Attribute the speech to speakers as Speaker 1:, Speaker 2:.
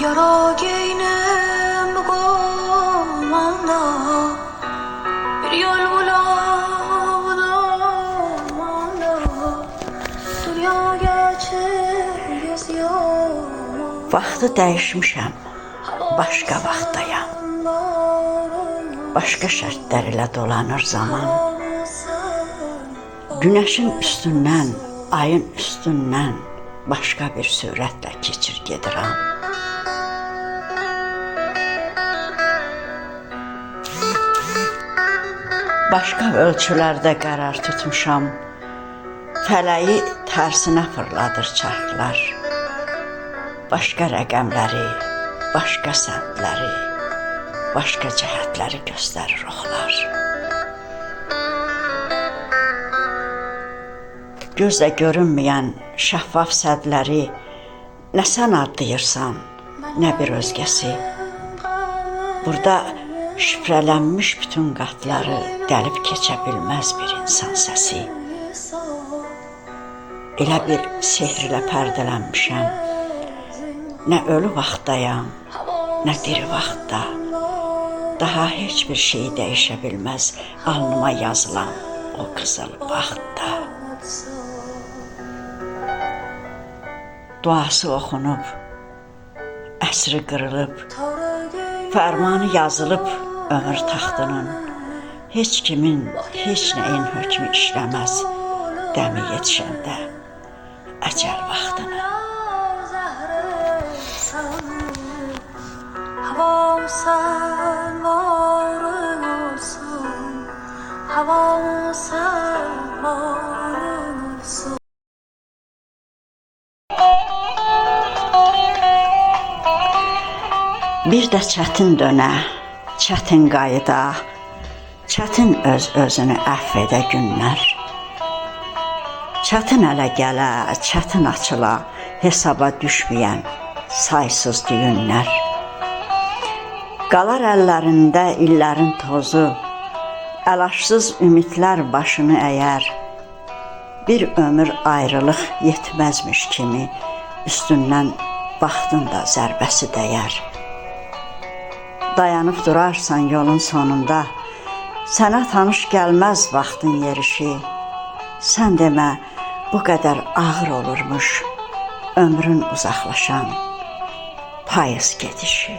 Speaker 1: Yara giyinip komanda bir yol bulamanda dünya geçir geziyor.
Speaker 2: Vaxtı dəyişmişəm, başqa vaxtdayam. Başqa şərtlər ilə dolanır zaman. Günəşin üstündən, ayın üstündən başqa bir sürətlə keçir gedirəm. Başqa ölçülərdə qərar tutmuşam. Fələyi tərsinə fırladır çarxlar. Başqa rəqəmləri, başqa səmtləri, başqa cəhətləri göstərir oxlar. Gözlə görünməyən şəffaf sədləri nə sən adlayırsan, nə bir özgəsi. Burada şifrələnmiş bütün qatları dəlib keçə bilməz bir insan səsi. Elə bir sehrlə pərdələnmişəm. Nə ölü vaxtdayam, nə diri vaxtda. Daha heç bir şey dəyişə bilməz alnıma yazılan o qızıl vaxtda. Duası oxunub, əsri qırılıb, fərmanı yazılıb ömür taxtının. Heç kimin, heç nəyin hökmü işləməz dəmi yetişəndə əcəl vaxtını.
Speaker 1: Havam sen varın olsun, havam sen varın olsun.
Speaker 2: Bir də çətin dönə, çətin qayıda, çətin öz-özünü əfv edə günlər. Çətin ələ gələ, çətin açıla, hesaba düşməyən saysız düyünlər. Qalar əllərində illərin tozu, əlaşsız ümidlər başını əyər. Bir ömür ayrılıq yetməzmiş kimi üstündən vaxtın da zərbəsi dəyər. Dayanıb durarsan yolun sonunda, sənə tanış gəlməz vaxtın yerişi. Sən demə, bu qədər ağır olurmuş ömrün uzaqlaşan payız gedişi.